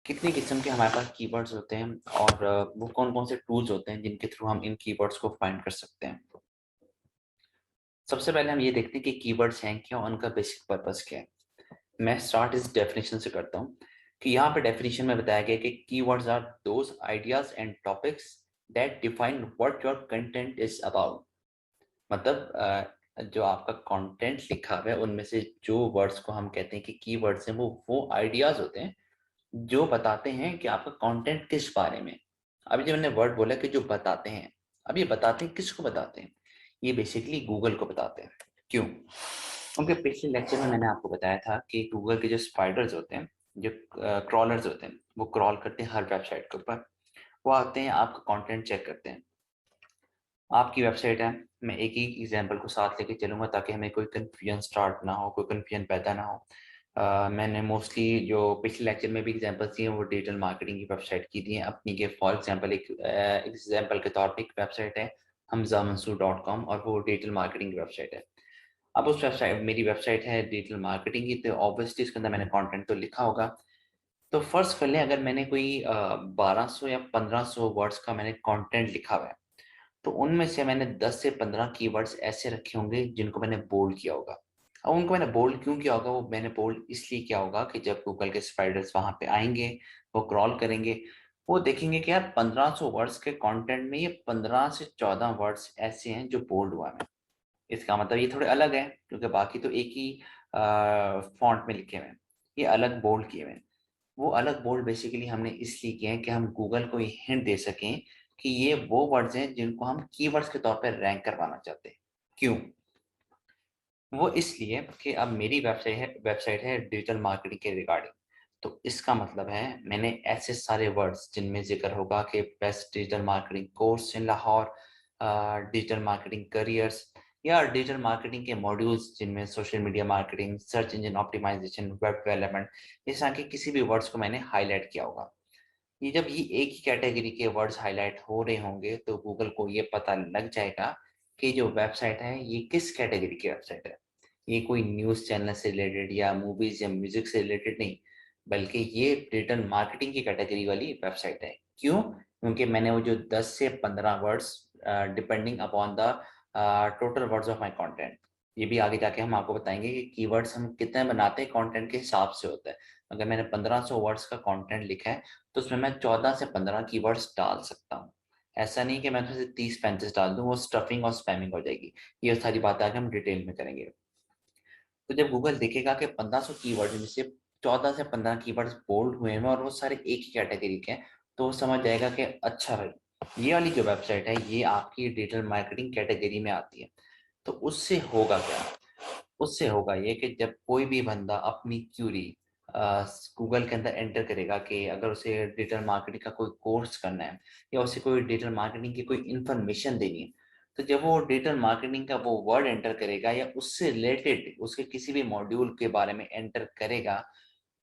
कितनी किस्म के हमारे पास कीवर्ड्स होते हैं और वो कौन-कौन से टूल्स होते हैं जिनके थ्रू हम इन कीवर्ड्स को फाइंड कर सकते हैं। सबसे पहले हम ये देखते हैं कि कीवर्ड्स हैं क्या और उनका बेसिक पर्पस क्या है। मैं स्टार्ट इस डेफिनेशन से करता हूँ कि यहाँ पे डेफिनेशन में बताया गया है कि keywords are those ideas and topics that define what your content is about. मतलब जो आपका कंटेंट लिखा हुआ है उनमें से जो वर्ड्स को हम कहते हैं कि कीवर्ड्स हैं वो आइडियाज होते हैं जो बताते हैं कि आपका कंटेंट किस बारे में। अभी जो मैंने वर्ड बोला कि जो बताते हैं, अब ये बताते हैं किसको बताते हैं? ये बेसिकली गूगल को बताते हैं। क्यों? क्योंकि पिछले लेक्चर में मैंने आपको बताया था कि गूगल के जो स्पाइडर्स होते हैं, जो क्रॉलर्स होते हैं, वो क्रॉल करते हैं हर वेबसाइट के ऊपर। वो आते हैं, आपका कंटेंट चेक करते हैं। आपकी वेबसाइट है, मैं एक ही एग्जांपल को साथ लेके चलूँगा ताकि हमें कोई कन्फ्यूजन स्टार्ट ना हो, कोई कन्फ्यूजन पैदा ना हो। मैंने मोस्टली जो पिछले लेक्चर में भी एग्जांपल्स दिए हैं वो डिजिटल मार्केटिंग की वेबसाइट की दी हैं अपनी के। फॉर एग्जांपल एक एग्जांपल के तौर पे एक वेबसाइट है हमजामंसूर.com और वो डिजिटल मार्केटिंग की वेबसाइट है। अब उस वेबसाइट मेरी वेबसाइट है डिजिटल मार्केटिंग की, तो ऑब्वियसली इसके अंदर मैंने कंटेंट तो लिखा होगा। तो फर्स्ट कर लें, अगर मैंने कोई 1200 या 1500 वर्ड्स का मैंने कंटेंट लिखा हुआ है, तो उनमें से मैंने 10 से 15 कीवर्ड्स ऐसे रखे होंगे जिनको मैंने बोल्ड किया होगा। अब उनको मैंने बोल्ड क्यों किया होगा? वो मैंने बोल्ड इसलिए किया होगा कि जब गूगल के स्पाइडर्स वहां पे आएंगे, वो क्रॉल करेंगे, वो देखेंगे कि यार 1500 वर्ड्स के कंटेंट में ये 15 से 14 वर्ड्स ऐसे हैं जो बोल्ड हुआ है। इसका मतलब ये थोड़े अलग है क्योंकि बाकी तो एक ही फॉन्ट में लिखे हुए हैं, ये अलग बोल्ड किए हुए हैं। वो अलग बोल्ड बेसिकली हमने इसलिए किए हैं कि हम गूगल को ये हिंट दे सकें कि ये वो वर्ड्स हैं जिनको हम कीवर्ड्स के तौर पर रैंक करवाना चाहते हैं। क्यों? वो इसलिए कि अब मेरी वेबसाइट है डिजिटल मार्केटिंग के रिगार्डिंग। तो इसका मतलब है मैंने ऐसे सारे वर्ड्स जिनमें जिक्र होगा कि best digital marketing course in Lahore, digital marketing careers, या डिजिटल मार्केटिंग के मॉड्यूल्स जिनमें social media marketing, search engine optimization, web development, इस तरह के किसी भी वर्ड्स को मैंने हाईलाइट किया होगा। ये जब ये एक ही कैटेगरी के वर्ड्स हाईलाइट हो रहे होंगे तो गूगल को ये पता लग जाएगा कि जो वेबसाइट है ये किस कैटेगरी की वेबसाइट है। ये कोई न्यूज़ चैनल से रिलेटेड या मूवीज या म्यूजिक से रिलेटेड नहीं, बल्कि ये डिजिटल मार्केटिंग की कैटेगरी वाली वेबसाइट है। क्यों? क्योंकि मैंने वो जो 10 से 15 words depending upon the total words of my content, ये भी आगे जाके हम आपको बताएंगे कि कीवर्ड्स हम कितने बनाते हैं कंटेंट के हिसाब से होता है। अगर मैंने 1500 वर्ड्स का कंटेंट लिखा है तो उसमें मैं 14 से 15 कीवर्ड्स डाल सकता हूँ। ऐसा नहीं कि मैं उसमें से 30-35 डाल दूँ, वो स्टफिंग और स्पैमिंग हो जाएगी। ये सारी बातें आगे हम डिटेल में करेंगे। तो जब गूगल देखेगा कि 1500 कीवर्ड में से 14 से 15 कीवर्ड्स बोल्ड हुए हैं और वो सारे एक ही कैटेगरी के हैं, तो वो समझ जाएगा कि अच्छा भाई ये वाली जो वेबसाइट है ये आपकी डिजिटल मार्केटिंग कैटेगरी में आती है। तो उससे होगा क्या? उससे होगा ये कि जब कोई भी बंदा अपनी क्यूरी गूगल के अंदर एंटर करेगा कि अगर उसे डिजिटल मार्केटिंग का कोई कोर्स करना है या उसे कोई डिजिटल मार्केटिंग की कोई इन्फॉर्मेशन देनी है, तो जब वो डिजिटल मार्केटिंग का वो वर्ड एंटर करेगा या उससे रिलेटेड उसके किसी भी मॉड्यूल के बारे में एंटर करेगा,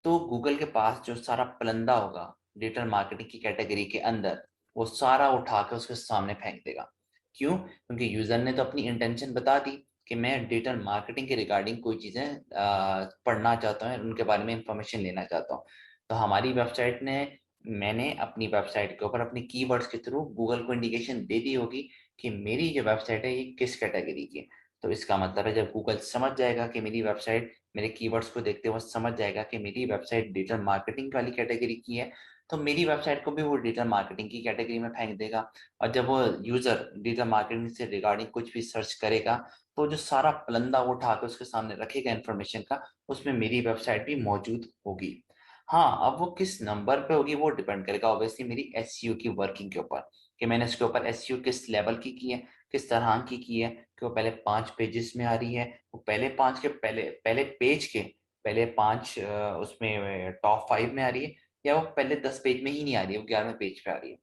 तो गूगल के पास जो सारा पलंदा होगा डिजिटल मार्केटिंग की कैटेगरी के अंदर, वो सारा उठा के उसके सामने फेंक देगा। क्यों? क्योंकि यूजर ने तो अपनी इंटेंशन बता दी कि मैं डिजिटल मार्केटिंग के रिगार्डिंग कोई चीजें पढ़ना चाहता हूँ, उनके बारे में इंफॉर्मेशन लेना चाहता हूँ। तो हमारी वेबसाइट ने मैंने अपनी वेबसाइट के ऊपर अपने कीवर्ड्स के थ्रू गूगल को इंडिकेशन दे दी होगी कि मेरी जो वेबसाइट है ये किस कैटेगरी की है। तो इसका मतलब है जब गूगल समझ जाएगा कि मेरी वेबसाइट मेरे कीवर्ड्स को देखते हुए समझ जाएगा कि मेरी वेबसाइट डिजिटल मार्केटिंग वाली कैटेगरी की है, तो मेरी वेबसाइट को भी वो डिजिटल मार्केटिंग की कैटेगरी में फेंक देगा। और जब वो यूजर डिजिटल मार्केटिंग से रिगार्डिंग कुछ भी सर्च करेगा, तो जो सारा पलंदा वो उठा के उसके सामने रखेगा इन्फॉर्मेशन का, उसमें मेरी वेबसाइट भी मौजूद होगी। हाँ, अब वो किस नंबर पे होगी वो डिपेंड करेगा ऑब्वियसली मेरी एसईओ की वर्किंग के ऊपर, कि मैंने इसके ऊपर एसईओ किस लेवल की है, किस तरह की है, कि वो पहले 5 पेजेस में आ रही है, वो पहले 5 के पहले पहले पेज के पहले 5 उसमें टॉप 5 में आ रही है, या वो पहले 10 पेज में ही नहीं आ रही है, वो 11वें पेज पे आ रही है।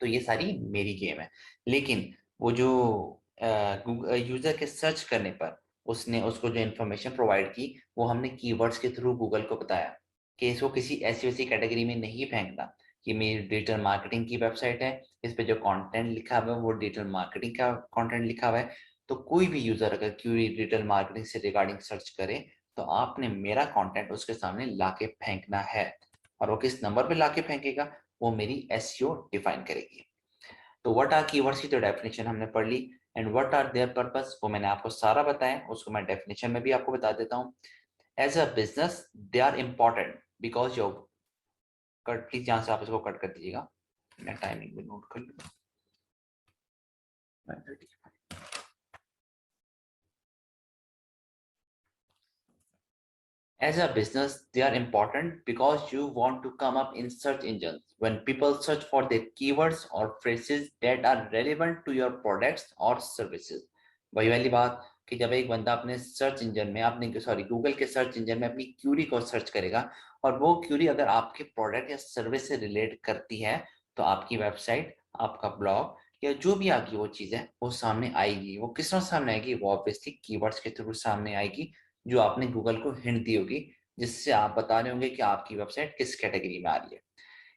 तो ये सारी मेरी गेम है। लेकिन वो जो यूजर के सर्च करने पर उसने उसको जो इन्फॉर्मेशन प्रोवाइड की, वो हमने कीवर्ड्स के थ्रू गूगल को बताया कि इसको किसी ऐसी वैसी कैटेगरी में नहीं फेंकना। कि मेरी डिजिटल मार्केटिंग की वेबसाइट है, इस पे जो कंटेंट लिखा हुआ है वो डिजिटल मार्केटिंग का कंटेंट लिखा हुआ है। तो कोई भी यूजर अगर क्यूरी डिजिटल मार्केटिंग से रिगार्डिंग सर्च करे, तो आपने मेरा कंटेंट उसके सामने लाके फेंकना है। और वो किस नंबर पे लाके फेंकेगा वो मेरी एसईओ डिफाइन करेगी। तो व्हाट आर कीवर्ड्स की तो डेफिनेशन हमने पढ़ ली, and what are their purpose वो मैंने आपको सारा बताया, उसको मैं डेफिनेशन में भी आपको बता देता हूँ। As a business they are important because your, cut please यहाँ से आप इसको कट कर दीजिएगा, मैं टाइमिंग भी नोट कर लूँ। As a business, they are important because you want to come up in search engines. When people search for their keywords or phrases that are relevant to your products or services. वही वाली बात कि जब एक बंदा अपने search engine में अपने गूगल के सर्च इंजन में अपनी क्यूरी को सर्च करेगा और वो क्यूरी अगर आपके प्रोडक्ट या सर्विस से रिलेट करती है तो आपकी वेबसाइट, आपका ब्लॉग या जो भी आपकी वो चीज़ है वो सामने आएगी। वो किस तरह सामने आएगी? वो ऑब्वियसली कीवर्ड्स के थ्रू सामने आएगी जो आपने गूगल को हिंट दी होगी, जिससे आप बता रहे होंगे कि आपकी वेबसाइट किस कैटेगरी में आ रही है।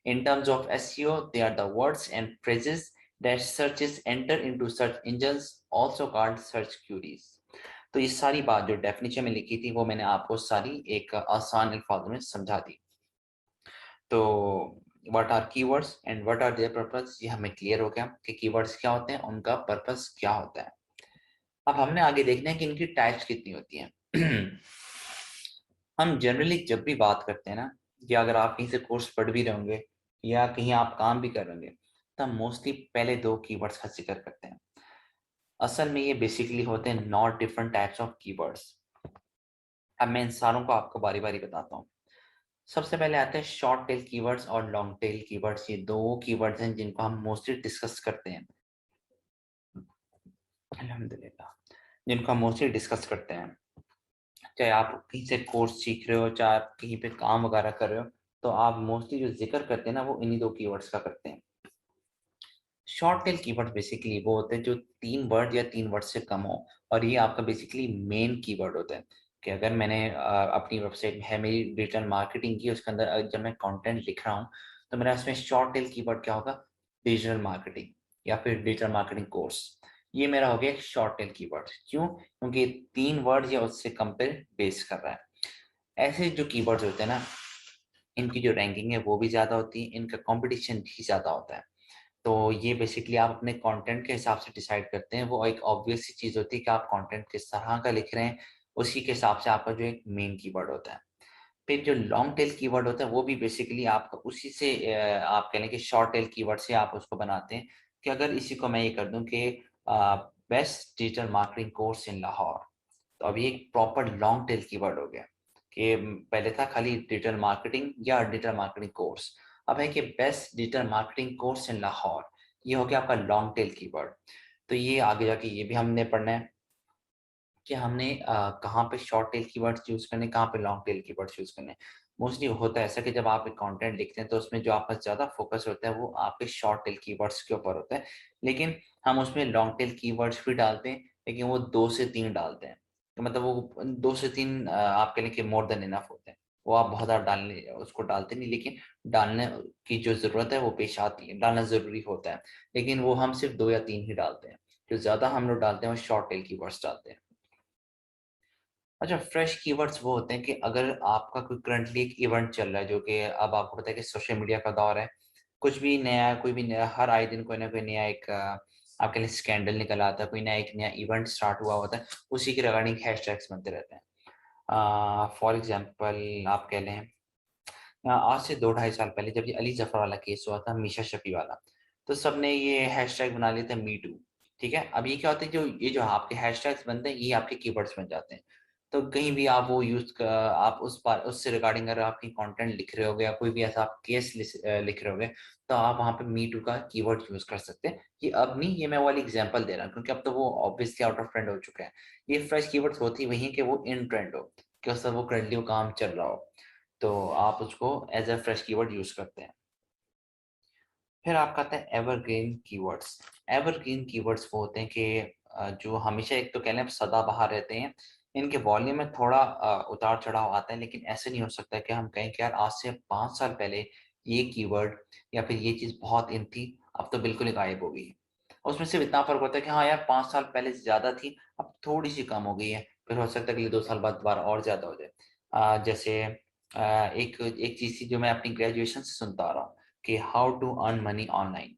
In terms of SEO, they are the words and phrases that searches enter into search engines, also called search queries. तो ये सारी बात जो डेफिनेशन में लिखी थी वो मैंने आपको सारी एक आसान अल्फाज में समझा दी। तो what are keywords and what are their purpose, ये हमें क्लियर हो गया कि कीवर्ड्स क्या होते हैं, उनका पर्पस क्या होता है। अब हमने आगे देखना है कि इनकी टाइप्स कितनी होती हैं। हम जनरली जब भी बात करते हैं ना, या अगर आप कहीं से कोर्स पढ़ भी रहे होंगे या कहीं आप काम भी कर रहे होंगे, तब मोस्टली पहले दो कीवर्ड्स का जिक्र करते हैं। असल में ये बेसिकली होते हैं not different types of keywords. अब मैं इन सारों को आपको बारी बारी बताता हूँ। सबसे पहले आते हैं शॉर्ट टेल कीवर्ड्स और लॉन्ग टेल कीवर्ड्स। ये दो कीवर्ड्स हैं जिनको हम मोस्टली डिस्कस करते हैं, अल्हम्दुलिल्लाह, जिनको हम मोस्टली डिस्कस करते हैं। चाहे आप कहीं से कोर्स सीख रहे हो, चाहे आप कहीं पे काम वगैरह कर रहे हो, तो आप मोस्टली जो जिक्र करते हैं ना वो इन्हीं दो कीवर्ड्स का करते हैं। शॉर्ट टेल कीवर्ड बेसिकली वो होते हैं जो 3 वर्ड या 3 वर्ड से कम हो, और ये आपका बेसिकली मेन कीवर्ड होता है। कि अगर मैंने अपनी वेबसाइट में है मेरी डिजिटल मार्केटिंग की, उसके अंदर जब मैं कंटेंट लिख रहा हूँ तो मेरा इसमें शॉर्ट टेल कीवर्ड क्या होगा? डिजिटल मार्केटिंग या फिर डिजिटल मार्केटिंग कोर्स। ये मेरा हो गया एक शॉर्ट टेल कीवर्ड। क्यों? क्योंकि 3 वर्ड या उससे कम पे बेस कर रहा है। ऐसे जो कीवर्ड्स होते हैं ना, इनकी जो रैंकिंग है वो भी ज़्यादा होती है, इनका कंपटीशन भी ज़्यादा होता है। तो ये बेसिकली आप अपने कंटेंट के हिसाब से डिसाइड करते हैं। वो एक ऑब्वियस सी चीज़ होती है कि आप कंटेंट किस तरह का लिख रहे हैं, उसी के हिसाब से आपका जो एक मेन कीवर्ड होता है। फिर जो लॉन्ग टेल कीवर्ड होता है वो भी बेसिकली आपका उसी से आप कह लें कि शॉर्ट टेल कीवर्ड से आप उसको बनाते हैं। कि अगर इसी को मैं ये कर दूं कि best digital marketing course in Lahore, तो अभी एक प्रॉपर लॉन्ग टेल कीवर्ड हो गया। कि पहले था खाली डिजिटल मार्केटिंग या डिजिटल मार्केटिंग कोर्स, अब है कि best digital marketing course in Lahore. ये हो गया आपका लॉन्ग टेल कीवर्ड। तो ये आगे जाके ये भी हमने पढ़ना है कि हमने कहाँ पे शॉर्ट टेल कीवर्ड्स यूज करने, कहाँ पे लॉन्ग टेल कीवर्ड्स यूज करने। मोस्टली होता है ऐसा कि जब आप एक कंटेंट लिखते हैं तो उसमें जो आपका ज्यादा फोकस होता है वो आपके शॉर्ट टेल कीवर्ड्स के ऊपर होता है, लेकिन हम उसमें लॉन्ग टेल कीवर्ड्स भी डालते हैं, लेकिन वो 2 से 3 डालते हैं। तो मतलब वो 2 से 3 आप कह लें कि मोर देन इनफ होते हैं। वो आप बहुत ज़्यादा डालने उसको डालते नहीं, लेकिन डालने की जो ज़रूरत है वो पेश आती है, डालना ज़रूरी होता है, लेकिन वो हम सिर्फ 2 या 3 ही डालते हैं। जो ज़्यादा हम लोग डालते हैं वो शॉर्ट टेल कीवर्ड्स डालते हैं। अच्छा, फ्रेश कीवर्ड्स वो होते हैं कि अगर आपका कोई करंटली एक इवेंट चल रहा है, जो कि अब आपको पता है कि सोशल मीडिया का दौर है, कुछ भी नया, कोई भी नया, हर आए दिन कोई ना कोई नया एक आपके लिए स्कैंडल निकल आता है, कोई नया एक नया इवेंट स्टार्ट हुआ होता है, उसी के रिगार्डिंग हैशटैग्स बनते रहते हैं। फॉर एग्जांपल आप कह लें आज से 2 ढाई साल पहले जब ये अली जफर वाला केस हुआ था, मीशा शफी वाला, तो सबने ये हैशटैग बना लिए थे मी टू। ठीक है, अब ये क्या होता है, जो ये जो आपके हैशटैग्स बनते हैं ये आपके कीवर्ड्स बन जाते हैं। तो कहीं भी आप वो आप उस बार उससे रिगार्डिंग अगर आप कहीं कंटेंट लिख रहे होगे या कोई भी ऐसा आप केस लिख रहे होगे, तो आप वहाँ पे मी टू का कीवर्ड यूज कर सकते हैं। ये अब नहीं, ये मैं वाली एग्जांपल दे रहा हूँ क्योंकि अब तो वो ऑब्वियसली आउट ऑफ ट्रेंड हो चुका है। ये फ्रेश कीवर्ड्स होती वही है कि वो इन ट्रेंड हो, कि उस समय वो करंटली वो काम चल रहा हो, तो आप उसको as a fresh keyword use करते हैं। फिर आपका आता है एवरग्रीन कीवर्ड्स। एवरग्रीन कीवर्ड्स वो होते हैं कि जो हमेशा, एक तो कह लें सदाबहार रहते हैं। इनके वॉल्यूम में थोड़ा उतार चढ़ाव आता है, लेकिन ऐसे नहीं हो सकता कि हम कहें कि यार आज से 5 साल पहले ये कीवर्ड या फिर ये चीज़ बहुत इन थी, अब तो बिल्कुल ही गायब हो गई है। उसमें सिर्फ इतना फर्क होता है कि हाँ यार 5 साल पहले ज्यादा थी, अब थोड़ी सी कम हो गई है, फिर हो सकता है कि 2 साल बाद दोबारा और ज्यादा हो जाए। जैसे एक एक चीज थी जो मैं अपनी ग्रेजुएशन से सुनता आ रहा हूँ कि how to earn money online.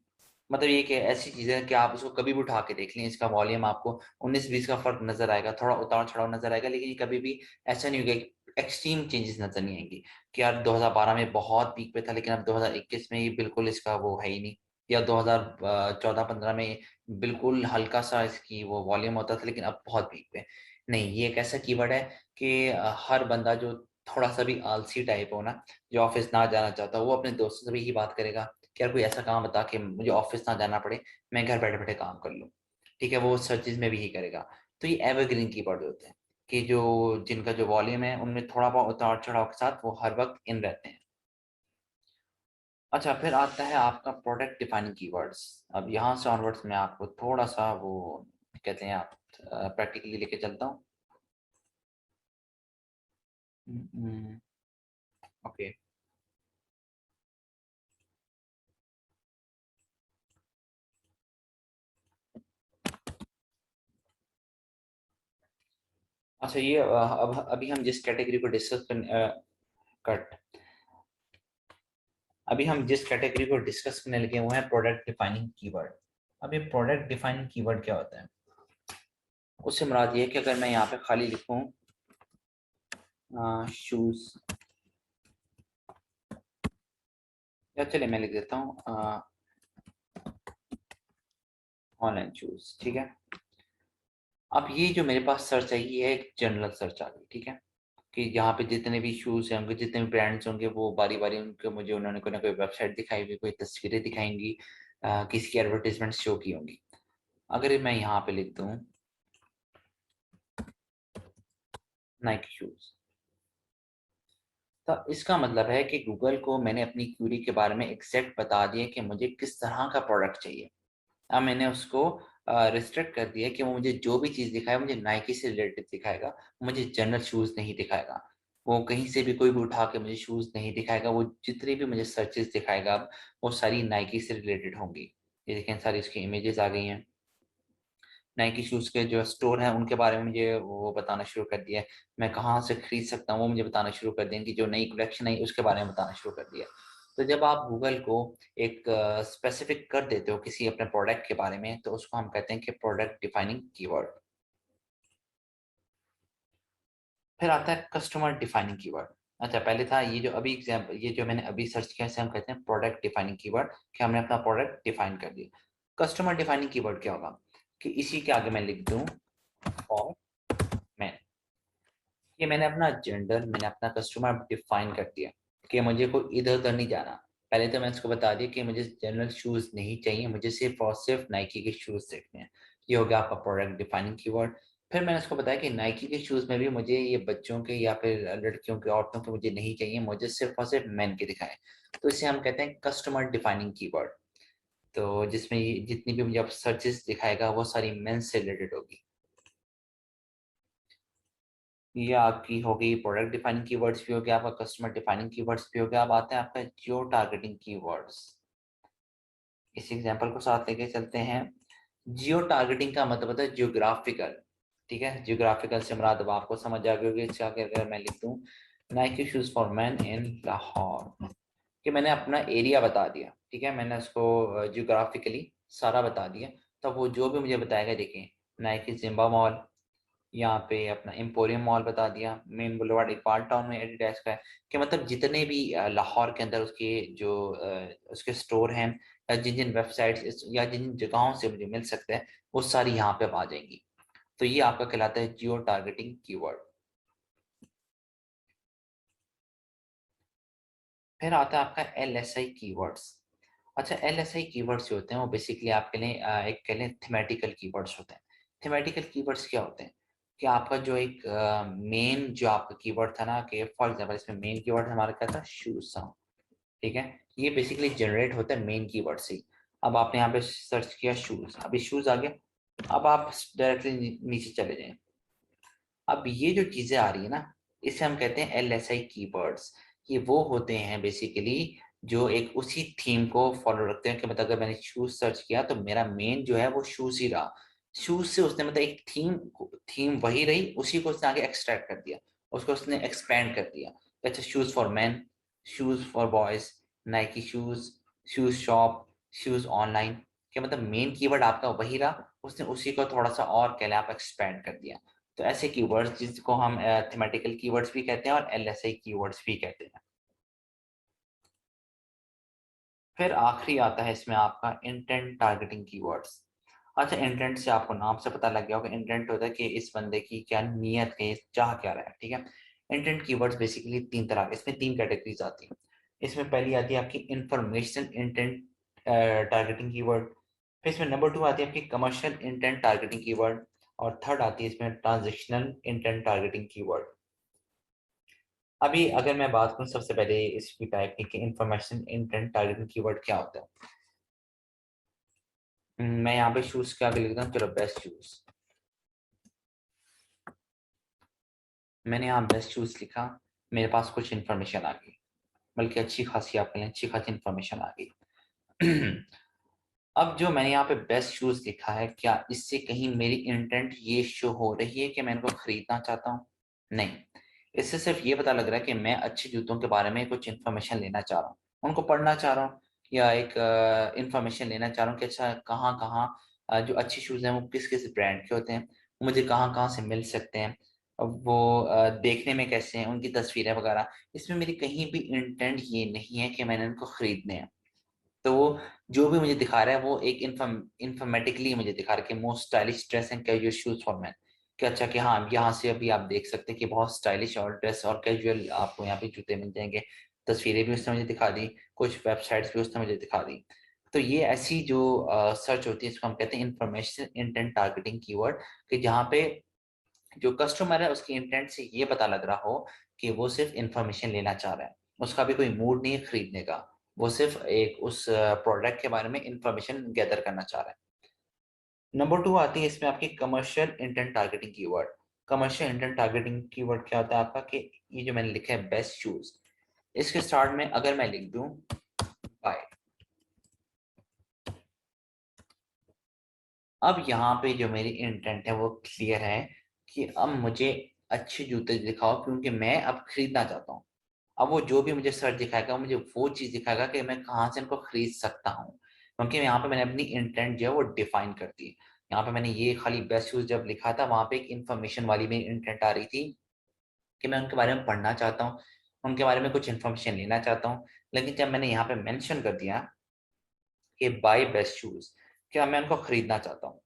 मतलब ये कि ऐसी चीज है कि आप उसको कभी भी उठा के देख लें, इसका वॉल्यूम आपको 19-20 का फर्क नजर आएगा, थोड़ा उतार चढ़ाव नजर आएगा, लेकिन ये कभी भी ऐसा नहीं होगा कि एक्सट्रीम चेंजेस नजर नहीं आएंगी कि यार 2012 में बहुत पीक पे था लेकिन अब 2021 में ये बिल्कुल इसका वो है ही नहीं, या 2014-15 में बिल्कुल हल्का सा इसकी वो वॉल्यूम होता था लेकिन अब बहुत पीक पे। नहीं, ये एक ऐसा कीवर्ड है कि हर बंदा जो थोड़ा सा भी आलसी टाइप हो ना, जो ऑफिस ना जाना चाहता, वो अपने दोस्तों से भी ही बात करेगा कि यार कोई ऐसा काम बता कि मुझे ऑफिस ना जाना पड़े, मैं घर बैठे बैठे काम कर लूँ। ठीक है, वो सर्चेज में भी ही करेगा। तो ये एवरग्रीन कीवर्ड होते हैं कि जो जिनका जो वॉल्यूम है उनमें थोड़ा बहुत उतार चढ़ाव के साथ वो हर वक्त इन रहते हैं। अच्छा, फिर आता है आपका प्रोडक्ट डिफाइनिंग कीवर्ड्स। अब यहाँ से ऑनवर्ड्स मैं आपको थोड़ा सा वो कहते हैं आप प्रैक्टिकली लेके चलता हूँ। ओके। अच्छा, ये अब अभी हम जिस कैटेगरी को डिस्कस कट अभी हम जिस कैटेगरी को डिस्कस करने लगे वो है प्रोडक्ट डिफाइनिंग कीवर्ड। अब ये प्रोडक्ट डिफाइनिंग कीवर्ड क्या होता है? उससे मुराद ये है कि अगर मैं यहाँ पे खाली लिखूं शूज, या चलिए मैं लिख देता हूँ ऑनलाइन शूज, ठीक है। अब ये जो मेरे पास सर्च है ये एक जनरल सर्च आ गई, ठीक है, कि यहाँ पे जितने भी शूज होंगे, जितने भी ब्रांड्स होंगे, वो बारी बारी उनके मुझे उन्होंने कोई ना कोई वेबसाइट दिखाई होगी, कोई तस्वीरें दिखाएंगी, किसी की एडवर्टीजमेंट शो की होंगी। अगर मैं यहाँ पे लिख दूँ नाइकी शूज, तो इसका मतलब है कि गूगल को मैंने अपनी क्यूरी के बारे में एग्जैक्ट बता दिया कि मुझे किस तरह का प्रोडक्ट चाहिए। अब मैंने उसको रिस्ट्रिक्ट कर दिया कि वो मुझे जो भी चीज़ दिखाए मुझे नाइकी से रिलेटेड दिखाएगा, मुझे जनरल शूज़ नहीं दिखाएगा। वो कहीं से भी कोई भी उठा के मुझे शूज़ नहीं दिखाएगा, वो जितनी भी मुझे सर्चेस दिखाएगा अब वो सारी नाइकी से रिलेटेड होंगी। ये देखें, सारी इसकी इमेजेस आ गई हैं। नाइकी शूज़ के जो स्टोर हैं उनके बारे में मुझे वो बताना शुरू कर दिया है। मैं कहाँ से खरीद सकता हूँ वो मुझे बताना शुरू कर दिया, कि जो नई कलेक्शन आई उसके बारे में बताना शुरू कर दिया। तो जब आप गूगल को एक स्पेसिफिक कर देते हो किसी अपने प्रोडक्ट के बारे में, तो उसको हम कहते हैं कि प्रोडक्ट डिफाइनिंग कीवर्ड। फिर आता है कस्टमर डिफाइनिंग कीवर्ड। अच्छा, पहले था ये जो अभी एग्जाम्पल, ये जो मैंने अभी सर्च किया इसे हम कहते हैं प्रोडक्ट डिफाइनिंग कीवर्ड, कि हमने अपना प्रोडक्ट डिफाइन कर दिया। कस्टमर डिफाइनिंग कीवर्ड क्या होगा कि इसी के आगे मैं लिख दूं फॉर मैन। ये मैंने अपना जेंडर, मैंने अपना कस्टमर डिफाइन कर दिया कि मुझे कोई इधर उधर नहीं जाना। पहले तो मैंने उसको बता दिया कि मुझे जनरल शूज नहीं चाहिए, मुझे सिर्फ और सिर्फ नाइकी के शूज देखने हैं। ये हो गया आपका प्रोडक्ट डिफाइनिंग कीवर्ड। फिर मैंने उसको बताया कि नाइकी के शूज में भी मुझे ये बच्चों के या फिर लड़कियों के, औरतों के मुझे नहीं चाहिए, मुझे सिर्फ और सिर्फ मैन के दिखाएं। तो इसे हम कहते हैं कस्टमर डिफाइनिंग कीवर्ड। तो जिसमें ये जितनी भी मुझे आप सर्चेस दिखाएगा वो सारी मेन से रिलेटेड होगी। ये आपकी हो गई प्रोडक्ट डिफाइनिंग कीवर्ड्स भी हो गया, आपका कस्टमर डिफाइनिंग कीवर्ड्स भी हो गया। अब आता है आपका जियो टारगेटिंग कीवर्ड्स। इस एग्जांपल को साथ लेके चलते हैं। जियो टारगेटिंग का मतलब होता है जियोग्राफिकल। ठीक है, जियोग्राफिकल से मुराद अब आपको समझ आ गई होगी। इसका अगर मैं लिख दूं Nike shoes for man in Lahore, कि मैंने अपना एरिया बता दिया, ठीक है, मैंने उसको जियोग्राफिकली सारा बता दिया। तो वो जो भी मुझे बताएगा, देखें, नाइकी जिम्बा मॉल, यहाँ पे अपना एम्पोरियम मॉल बता दिया, मेन बुलवार्ड इकबाल टाउन में एडिडास का है, कि मतलब जितने भी लाहौर के अंदर उसके जो उसके स्टोर हैं, या जिन जिन वेबसाइट्स या जिन जिन जगहों से मुझे मिल सकता है, वो सारी यहाँ पे अब आ जाएंगी। तो ये आपका कहलाता है जियो टारगेटिंग कीवर्ड। फिर आता है आपका एल एस आई कीवर्ड्स। अच्छा, एल एस आई कीवर्ड्स जो होते हैं वो बेसिकली आपके लिए एक कह लें थीमेटिकल कीवर्ड्स होते हैं। थीमेटिकल कीवर्ड्स क्या होते हैं कि आपका जो एक मेन जो आपका कीवर्ड था ना, कि फॉर एग्जांपल इसमें मेन कीवर्ड हमारा क्या था, शूज था, ठीक है। ये बेसिकली जनरेट होता है मेन कीवर्ड से। अब आपने यहाँ पे सर्च किया शूज, अभी शूज आ गया। अब आप डायरेक्टली नीचे चले जाएं। अब ये जो चीजें आ रही है ना, इसे हम कहते हैं एल एस आई कीवर्ड्स। ये वो होते हैं बेसिकली जो एक उसी थीम को फॉलो रखते हैं, कि मतलब अगर मैंने शूज सर्च किया तो मेरा मेन जो है वो शूज ही रहा। शूज से उसने मतलब एक थीम थीम वही रही, उसी को उसने आगे एक्सट्रैक्ट कर दिया, उसको उसने एक्सपेंड कर दिया। अच्छा, shoes for man, shoes for boys, Nike shoes, shoes shop, shoes online. क्या मतलब मेन कीवर्ड आपका वही रहा, उसने उसी को थोड़ा सा और क्या आप एक्सपेंड कर दिया। तो ऐसे कीवर्ड्स जिसको हम थेमेटिकल कीवर्ड्स भी कहते हैं और एलएसआई कीवर्ड्स भी कहते हैं। फिर आखिरी आता है इसमें आपका इंटेंट टारगेटिंग कीवर्ड्स। अच्छा, इंटेंट से आपको नाम से पता लग गया होगा, इंटेंट होता है कि इस बंदे की क्या नीयत है, चाह क्या रहा है, ठीक है। इंटेंट कीवर्ड्स बेसिकली तीन तरह के, इसमें तीन कैटेगरीज आती हैं। इसमें पहली आती है आपकी इंफॉर्मेशन इंटेंट टारगेटिंग कीवर्ड। फिर इसमें नंबर 2 आती है आपकी कमर्शियल इंटेंट टारगेटिंग कीवर्ड। और थर्ड आती है इसमें ट्रांजेक्शनल इंटेंट टारगेटिंग कीवर्ड। अभी अगर मैं बात करूं सबसे पहले इसकी टाइप की इंफॉर्मेशन इंटेंट टारगेटिंग कीवर्ड क्या होता है। मैं यहाँ पे शूज के आगे लिखता हूँ, चलो बेस्ट शूज। मैंने यहाँ बेस्ट शूज लिखा, मेरे पास कुछ इन्फॉर्मेशन आ गई, बल्कि अच्छी खासी, आपके लिए अच्छी खासी इन्फॉर्मेशन आ गई। अब जो मैंने यहाँ पे बेस्ट शूज लिखा है, क्या इससे कहीं मेरी इंटेंट ये शो हो रही है कि मैं इनको खरीदना चाहता हूँ? नहीं। इससे सिर्फ ये पता लग रहा है कि मैं अच्छे जूतों के बारे में कुछ इन्फॉर्मेशन लेना चाह रहा हूँ, उनको पढ़ना चाह रहा हूँ, या एक इन्फॉर्मेशन लेना चाह रहा हूँ कि अच्छा कहाँ कहाँ जो अच्छे शूज़ हैं वो किस किस ब्रांड के होते हैं, मुझे कहाँ कहाँ से मिल सकते हैं, अब वो देखने में कैसे हैं, उनकी तस्वीरें वगैरह। इसमें मेरी कहीं भी इंटेंट ये नहीं है कि मैंने उनको खरीदने हैं। तो वो जो भी मुझे दिखा रहा है वो एक इन्फॉर्मेटिकली मुझे दिखा रहा है कि most stylish dress and casual shoes for man. कि अच्छा कि हाँ, यहाँ से अभी आप देख सकते हैं कि बहुत स्टाइलिश और ड्रेस और कैजुअल आपको यहाँ पे जूते मिल जाएंगे। तस्वीरें भी उसने मुझे दिखा दी, कुछ वेबसाइट्स भी उसने मुझे दिखा दी। तो ये ऐसी जो सर्च होती है इसको हम कहते हैं इंफॉर्मेशन इंटेंट टारगेटिंग कीवर्ड। कि जहाँ पे जो कस्टमर है उसकी इंटेंट से ये पता लग रहा हो कि वो सिर्फ इंफॉर्मेशन लेना चाह रहा है, उसका भी कोई मूड नहीं है खरीदने का, वो सिर्फ एक उस प्रोडक्ट के बारे में इंफॉर्मेशन गैदर करना चाह रहा है। नंबर 2 आती है इसमें आपकी commercial intent targeting keyword. Commercial intent targeting keyword क्या होता है आपका, कि ये जो मैंने लिखा है बेस्ट शूज, इसके स्टार्ट में अगर मैं लिख दूं बाय, अब यहाँ पे जो मेरी इंटेंट है वो क्लियर है कि अब मुझे अच्छे जूते दिखाओ क्योंकि मैं अब खरीदना चाहता हूँ। अब वो जो भी मुझे सर्च दिखाएगा मुझे वो चीज दिखाएगा कि मैं कहाँ से इनको खरीद सकता हूँ, क्योंकि यहाँ पे मैंने अपनी इंटेंट जो है वो डिफाइन कर दी। यहाँ पे मैंने ये खाली बेस्ट शूज जब लिखा था, वहां पे एक इन्फॉर्मेशन वाली मेरी इंटेंट आ रही थी कि मैं उनके बारे में पढ़ना चाहता हूँ, उनके बारे में कुछ इन्फॉर्मेशन लेना चाहता हूँ। लेकिन जब मैंने यहाँ पे मेंशन कर दिया कि बाय बेस्ट शूज, क्या मैं उनको खरीदना चाहता हूँ,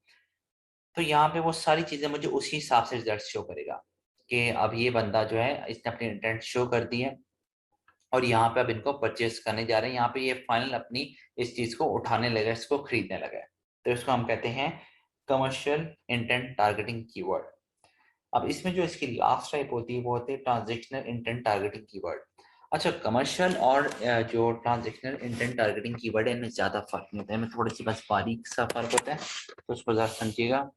तो यहाँ पे वो सारी चीजें मुझे उसी हिसाब से रिजल्ट शो करेगा कि अब ये बंदा जो है इसने अपनी इंटेंट शो कर दी है और यहाँ पे अब इनको परचेस करने जा रहे हैं, यहाँ पे ये फाइनल अपनी इस चीज को उठाने लगा, इसको खरीदने लगा है। तो इसको हम कहते हैं कमर्शियल इंटेंट टारगेटिंग कीवर्ड। अब इसमें जो इसकी लास्ट टाइप होती है वो होती है ट्रांजेक्शनल इंटेंट टारगेटिंग कीवर्ड। अच्छा, कमर्शियल और जो ट्रांजेक्शनल इंटेंट टारगेटिंग कीवर्ड है इनमें ज्यादा फर्क नहीं होता है, इनमें थोड़ी सी बस बारीक सा फर्क होता है, तो उसको जरा समझिएगा।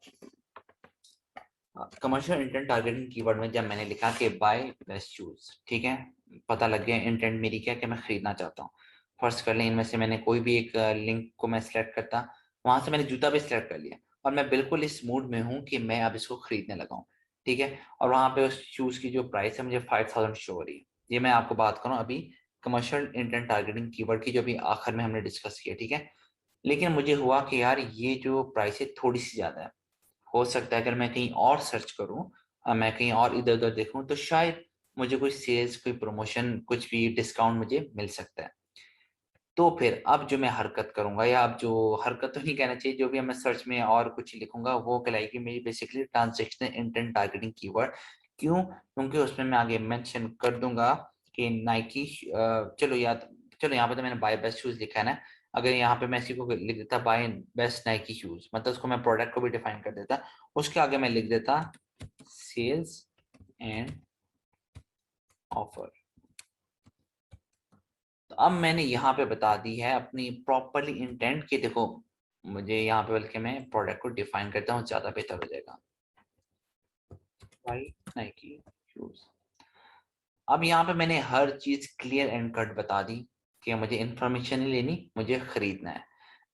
कमर्शियल इंटेंट टारगेटिंग कीवर्ड में जब मैंने लिखा कि बाय बेस्ट शूज, ठीक है, पता लग गया इंटेंट मेरी क्या कि मैं खरीदना चाहता हूँ। फर्स्ट कर लें इनमें से मैंने कोई भी एक लिंक को मैं सिलेक्ट करता, वहां से मैंने जूता भी सिलेक्ट कर लिया और मैं बिल्कुल इस मूड में हूँ कि मैं अब इसको खरीदने लगा हूँ, ठीक है। और वहां पे उस शूज की जो प्राइस है मुझे 5000 शो हो रही है। ये मैं आपको बात करूँ अभी कमर्शियल इंटेंट टारगेटिंग कीवर्ड की जो भी आखिर में हमने डिस्कस किया, ठीक है। लेकिन मुझे हुआ कि यार ये जो प्राइस है थोड़ी सी ज्यादा है, हो सकता है अगर मैं कहीं और सर्च करूं, मैं कहीं और इधर उधर देखूं तो शायद मुझे कोई सेल्स, कोई प्रमोशन, कुछ भी डिस्काउंट मुझे मिल सकता है। तो फिर अब जो मैं हरकत करूंगा, या अब जो हरकत तो नहीं कहना चाहिए, जो भी मैं सर्च में और कुछ लिखूंगा वो कहलाएगी मेरी basically transactional intent targeting keyword. क्यों? क्योंकि उसमें मैं आगे मेंशन कर दूंगा कि नाइकी, चलो यहाँ पे तो मैंने बाय बेस्ट शूज लिखा है ना, अगर यहाँ पे मैं इसी को लिख देता बाय बेस्ट नाइकी शूज, मतलब उसको मैं प्रोडक्ट को भी डिफाइन कर देता, उसके आगे मैं लिख देता सेल्स एंड ऑफर। तो अब मैंने यहाँ पे बता दी है अपनी प्रॉपरली इंटेंट कि देखो मुझे यहाँ पे, बल्कि मैं प्रोडक्ट को डिफाइन करता हूँ, ज्यादा बेहतर हो जाएगा, भाई नाइकी शूज। अब यहाँ पे मैंने हर चीज क्लियर एंड कट बता दी कि मुझे इन्फॉर्मेशन नहीं लेनी, मुझे खरीदना है।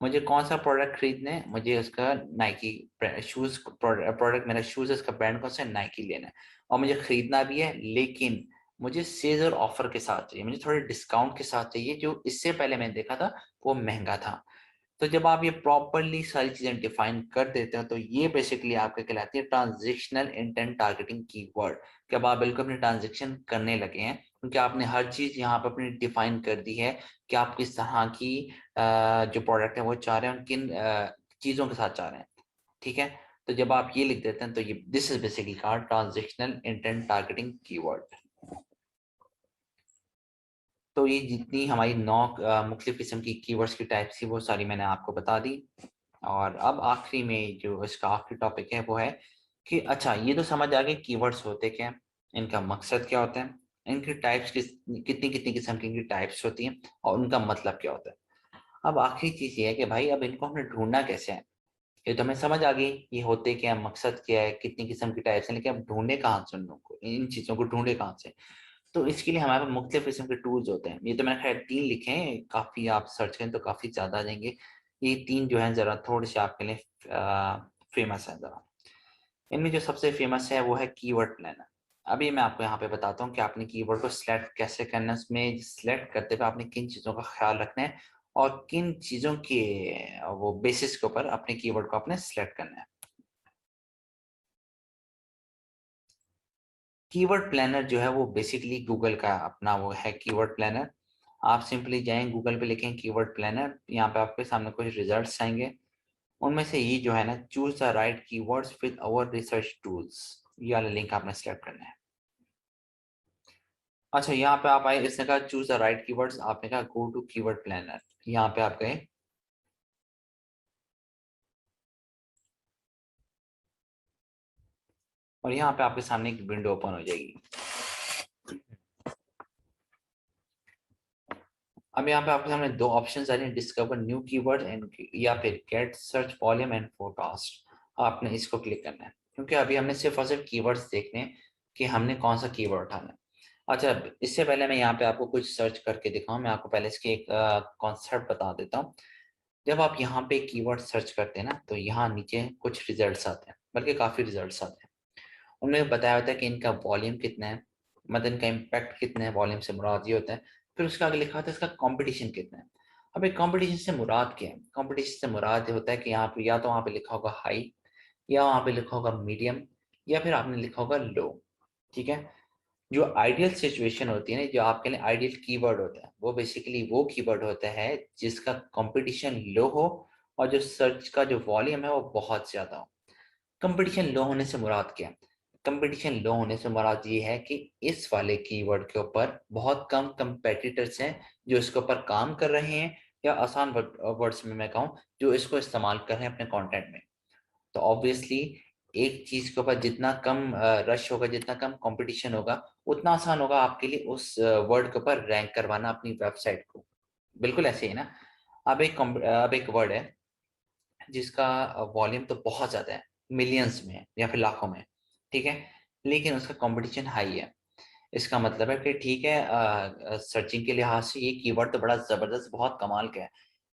मुझे कौन सा प्रोडक्ट खरीदना है, मुझे उसका नाइकी शूज प्रोडक्ट, मेरा शूज उसका ब्रांड कौन सा है, नाइकी लेना है, और मुझे खरीदना भी है। लेकिन मुझे सेल और ऑफर के साथ चाहिए, मुझे थोड़े डिस्काउंट के साथ चाहिए, जो इससे पहले मैंने देखा था वो महंगा था। तो जब आप ये प्रॉपरली सारी चीजें डिफाइन कर देते हो तो ये बेसिकली आपके कहलाती है ट्रांजैक्शनल इंटेंट टारगेटिंग कीवर्ड। कि अब आप बिल्कुल अपनी ट्रांजैक्शन करने लगे हैं क्योंकि आपने हर चीज यहाँ पर अपनी डिफाइन कर दी है कि आप किस तरह की जो प्रोडक्ट है वो चाह रहे हैं, किन चीजों के साथ चाह रहे हैं। ठीक है, तो जब आप ये लिख देते हैं तो ये this is basically called transactional intent targeting keyword. तो ये जितनी हमारी 9 मुख्तलिफ किस्म की कीवर्ड्स की टाइप्स थी वो सारी मैंने आपको बता दी। और अब आखिरी में जो इसका आखिरी टॉपिक है वो है कि अच्छा ये तो समझ आ गए कीवर्ड्स होते क्या हैं, इनका मकसद क्या होता है, इनकी टाइप्स कितनी कितनी किस्म की इनकी टाइप्स होती हैं और उनका मतलब क्या होता है। अब आखिरी चीज ये है कि भाई अब इनको हमने ढूंढना कैसे है। ये तो हमें समझ आ गई ये होते क्या है, मकसद क्या है, कितनी किस्म की टाइप्स हैं, लेकिन अब ढूंढे कहाँ से उन लोगों को, इन चीजों को ढूंढे कहाँ से। तो इसके लिए हमारे पास मुख्तलिफ किस्म के टूल्स होते हैं। ये तो मैंने खैर 3 लिखे हैं, काफी आप सर्च करें तो काफी ज्यादा आ जाएंगे। ये 3 जो है जरा थोड़े से आपके लिए फेमस है जरा। इनमें जो सबसे फेमस है वो है कीवर्ड प्लानर। अभी मैं आपको यहाँ पे बताता हूँ कि आपने कीवर्ड को सिलेक्ट कैसे करना है, उसमें सिलेक्ट करते हुए आपने किन चीजों का ख्याल रखना है और किन चीजों के वो बेसिस के ऊपर अपने कीवर्ड को आपने सिलेक्ट करना है। कीवर्ड प्लानर जो है वो बेसिकली गूगल का अपना वो है कीवर्ड प्लानर। आप सिंपली जाएं गूगल पे लिखें कीवर्ड प्लानर, यहाँ पे आपके सामने कुछ रिजल्ट्स आएंगे। उनमें से ये जो है ना, choose the right keywords with our research tools, ये वाला लिंक आपने सेलेक्ट करना है। अच्छा यहाँ पे आप आए, इसने कहा चूज द राइट कीवर्ड्स, आपने कहा गो टू कीवर्ड प्लानर, यहाँ पे आप गए। और यहाँ पे आपके सामने एक विंडो ओपन हो जाएगी। अब यहाँ पे आपके सामने दो ऑप्शन आ रहे हैं, डिस्कवर न्यू कीवर्ड एंड या फिर get search volume and forecast. आपने इसको क्लिक करना है क्योंकि अभी हमने सिर्फ और सिर्फ कीवर्ड्स देखने हैं कि हमने कौन सा कीवर्ड उठाना है। अच्छा इससे पहले मैं यहाँ पे आपको कुछ सर्च करके दिखाऊं, मैं आपको पहले इसके एक कॉन्सेप्ट बता देता हूँ। जब आप यहाँ पे कीवर्ड सर्च करते हैं ना तो यहाँ नीचे कुछ रिजल्ट्स आते हैं, बल्कि काफी रिजल्ट्स आते हैं। उन्होंने बताया होता है कि इनका वॉल्यूम कितना है, मतलब इनका इम्पैक्ट कितना है, वॉल्यूम से मुराद ये होता है। फिर उसके आगे लिखा होता है इसका कंपटीशन कितना है। अब एक कंपटीशन से मुराद क्या है, कंपटीशन से मुराद ये होता है कि यहाँ पे या तो वहाँ पे लिखा होगा हाई, या वहाँ पे लिखा होगा मीडियम, या फिर आपने लिखा होगा लो। ठीक है, जो आइडियल सिचुएशन होती है ना, जो आपके लिए आइडियल कीवर्ड होता है वो बेसिकली वो कीवर्ड होता है जिसका कंपटीशन लो हो और जो सर्च का जो वॉल्यूम है वो बहुत ज्यादा हो। कंपटीशन लो होने से मुराद क्या है, कंपटीशन लो होने से मुराद ये है कि इस वाले कीवर्ड के ऊपर बहुत कम कंपेटिटर्स हैं जो इसके ऊपर काम कर रहे हैं, या आसान वर्ड्स में मैं कहूँ जो इसको इस्तेमाल कर रहे हैं अपने कंटेंट में। तो ऑब्वियसली एक चीज के ऊपर जितना कम रश होगा, जितना कम कंपटीशन होगा, उतना आसान होगा आपके लिए उस वर्ड के ऊपर रैंक करवाना अपनी वेबसाइट को। बिल्कुल ऐसे ही ना। अब एक वर्ड है जिसका वॉल्यूम तो बहुत ज्यादा है, मिलियंस में है या फिर लाखों में, ठीक है, लेकिन उसका कंपटीशन हाई है। इसका मतलब है कि ठीक है सर्चिंग के लिहाज से ये कीवर्ड तो बड़ा जबरदस्त बहुत कमाल का है,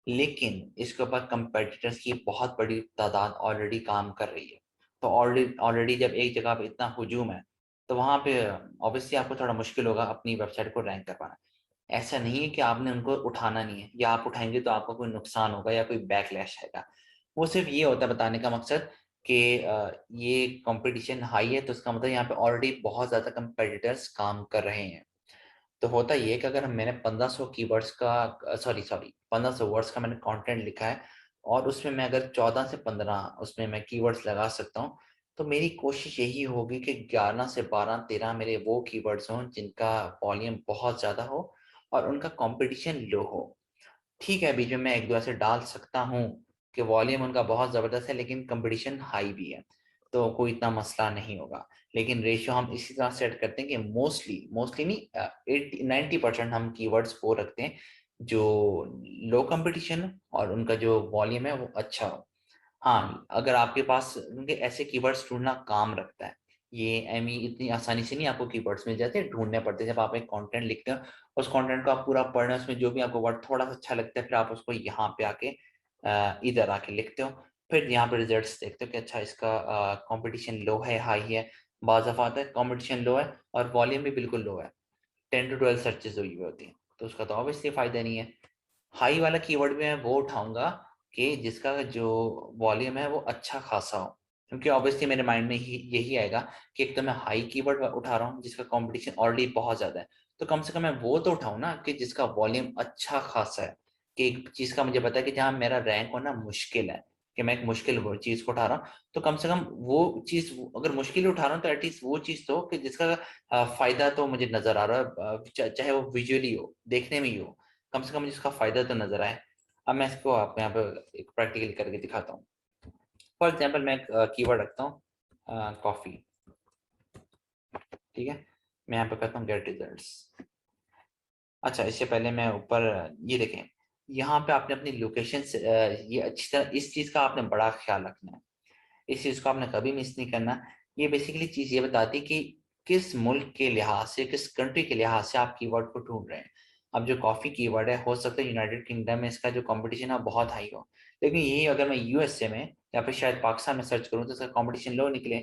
लेकिन इसके ऊपर कंपेटिटर्स की बहुत बड़ी तादाद ऑलरेडी काम कर रही है। तो ऑलरेडी ऑलरेडी जब एक जगह पे इतना हुजूम है तो वहां पे ऑब्वियसली आपको थोड़ा मुश्किल होगा अपनी वेबसाइट को रैंक करवाना। ऐसा नहीं है कि आपने उनको उठाना नहीं है, या आप उठाएंगे तो आपको कोई नुकसान होगा या कोई बैकलैश आएगा। वो सिर्फ ये होता है बताने का मकसद कि ये कंपटीशन हाई है, तो उसका मतलब यहाँ पे ऑलरेडी बहुत ज्यादा कंपेटिटर्स काम कर रहे हैं। तो होता ये है कि अगर मैंने 1500 कीवर्ड्स का सॉरी 1500 वर्ड्स का मैंने कंटेंट लिखा है और उसमें मैं अगर 14 से 15 उसमें मैं कीवर्ड्स लगा सकता हूँ, तो मेरी कोशिश यही होगी कि 11 से 12 13 मेरे वो कीवर्ड्स हों जिनका वॉल्यूम बहुत ज़्यादा हो और उनका कंपटीशन लो हो। ठीक है, बीच में मैं एक दो ऐसे डाल सकता हूँ कि वॉल्यूम उनका बहुत ज़बरदस्त है लेकिन कंपटीशन हाई भी है, तो कोई इतना मसला नहीं होगा। लेकिन रेशियो हम इसी तरह सेट करते हैं कि मोस्टली मोस्टली नहीं 80-90% हम कीवर्ड्स वो रखते हैं जो लो कंपटीशन और उनका जो वॉल्यूम है वो अच्छा हो। हाँ अगर आपके पास, क्योंकि ऐसे कीवर्ड्स ढूंढना काम रखता है, ये एमी इतनी आसानी से नहीं आपको कीवर्ड्स मिल जाते, ढूंढने पड़ते हैं। जब आप एक कंटेंट लिखते हो उस कंटेंट को आप पूरा पढ़ रहे हो, उसमें जो भी आपको वर्ड थोड़ा सा अच्छा लगता है फिर आप उसको यहाँ पे आके इधर आके लिखते हो। फिर यहाँ पे रिजल्ट्स देखते हो कि अच्छा इसका कंपटीशन लो है हाई है। बाज़ दफ़ा आता है कंपटीशन लो है और वॉल्यूम भी बिल्कुल लो है, 10 to 12 सर्चेज हुई हुई होती हैं, तो उसका तो ऑब्वियसली फायदा नहीं है। हाई वाला कीवर्ड में मैं वो उठाऊंगा कि जिसका जो वॉल्यूम है वो अच्छा खासा हो, क्योंकि ऑब्वियसली मेरे माइंड में ही यही आएगा कि एक तो मैं हाई कीवर्ड उठा रहा हूँ जिसका कंपटीशन ऑलरेडी बहुत ज्यादा है, तो कम से कम मैं वो तो उठाऊं ना कि जिसका वॉल्यूम अच्छा खासा है, कि एक चीज का मुझे पता है कि जहाँ मेरा रैंक होना मुश्किल है, कि मैं एक मुश्किल वो चीज को उठा रहा हूँ, तो कम से कम वो चीज अगर मुश्किल उठा रहा हूँ तो एटलीस्ट वो चीज तो कि जिसका फायदा तो मुझे नजर आ रहा है, चाहे वो विजुअली हो, देखने में ही हो, कम से कम मुझे इसका फायदा तो नजर आए। अब मैं इसको आपको यहाँ पे एक प्रैक्टिकली करके दिखाता हूँ। फॉर एग्जाम्पल मैं कीवर्ड रखता हूँ कॉफी, ठीक है। मैं यहाँ पे करता हूँ गेट रिजल्ट्स। अच्छा, इससे पहले मैं ऊपर ये देखें, यहाँ पे आपने अपनी लोकेशन से ये अच्छी तरह इस चीज का आपने बड़ा ख्याल रखना है, इस चीज को आपने कभी मिस नहीं करना। ये बेसिकली चीज ये बताती है कि किस मुल्क के लिहाज से, किस कंट्री के लिहाज से आप कीवर्ड को ढूंढ रहे हैं। अब जो कॉफी कीवर्ड है, हो सकता है यूनाइटेड किंगडम में इसका जो कंपटीशन है बहुत हाई हो, लेकिन यही अगर मैं यूएसए में या फिर शायद पाकिस्तान में सर्च करूँ तो इसका कंपटीशन लो निकले।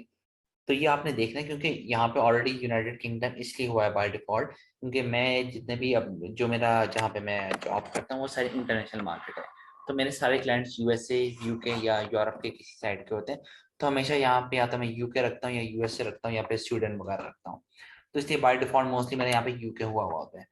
तो ये आपने देखना है, क्योंकि यहाँ पे ऑलरेडी यूनाइटेड किंगडम इसलिए हुआ है बाय डिफॉल्ट, क्योंकि मैं जितने भी अब जो मेरा जहाँ पे मैं जॉब करता हूँ वो सारे इंटरनेशनल मार्केट है, तो मेरे सारे क्लाइंट्स यूएसए, यूके या यूरोप के किसी साइड के होते हैं। तो हमेशा यहाँ पे या तो मैं यूके रखता हूँ या यूएसए रखता हूँ या फिर स्वीडन वगैरह रखता हूँ, तो इसलिए बाय डिफॉल्ट मोस्टली मेरे यहाँ पे यूके हुआ हुआ होता है।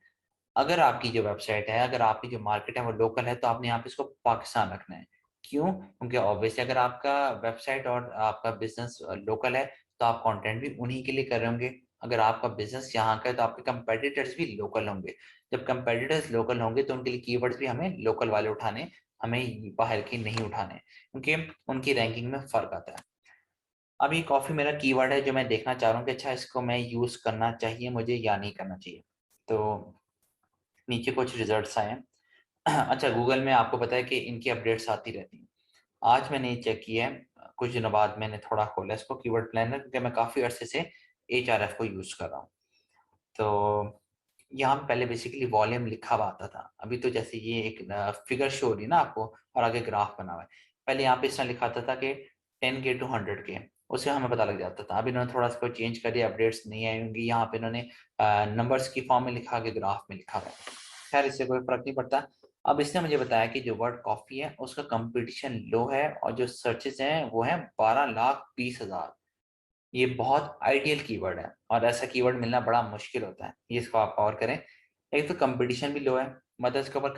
अगर आपकी जो वेबसाइट है, अगर आपकी जो मार्केट है वो लोकल है, तो आपने यहाँ पे इसको पाकिस्तान रखना है। क्यों? क्योंकि ऑब्वियसली अगर आपका वेबसाइट और आपका बिजनेस लोकल है तो आप कंटेंट भी उन्हीं के लिए कर रहे होंगे। अगर आपका बिजनेस यहाँ का है तो आपके कंपेटिटर्स भी लोकल होंगे। जब कंपेटिटर्स लोकल होंगे तो उनके लिए कीवर्ड्स भी हमें लोकल वाले उठाने, हमें बाहर की नहीं उठाने, क्योंकि उनकी रैंकिंग में फर्क आता है। अब ये कॉफी मेरा कीवर्ड है जो मैं देखना चाह रहा हूँ कि अच्छा इसको मैं यूज करना चाहिए मुझे या नहीं करना चाहिए। तो नीचे कुछ रिजल्ट्स आए हैं। अच्छा, गूगल में आपको पता है कि इनकी अपडेट्स आती रहती हैं। आज मैंने ये चेक किया है, कुछ दिनों बाद मैंने थोड़ा खोला इसको कीवर्ड प्लानर, क्योंकि मैं काफ़ी अरसे से एचआरएफ को यूज़ कर रहा हूँ। तो यहाँ पे पहले बेसिकली वॉल्यूम लिखा हुआ आता था, अभी तो जैसे ये एक फिगर शो हो रही है ना आपको और आगे ग्राफ बना हुआ है। पहले यहाँ पे इस तरह लिखा आता था कि 10K to 100K, उससे हमें पता लग जाता था। अभी इन्होंने थोड़ा इसको चेंज कर दिया, अपडेट्स नहीं आई होंगी, यहाँ पे इन्होंने नंबर्स की फॉर्म में लिखा, आगे ग्राफ में लिखा हुआ है। खैर, इससे कोई फर्क नहीं पड़ता। अब इसने मुझे बताया कि जो वर्ड कॉफी है उसका कंपटीशन लो है और जो सर्चेज हैं वो है 12,20,000। ये बहुत आइडियल कीवर्ड है और ऐसा कीवर्ड मिलना बड़ा मुश्किल होता है, ये इसको आप और करें। एक तो कंपटीशन भी लो है, मतलब इसके ऊपर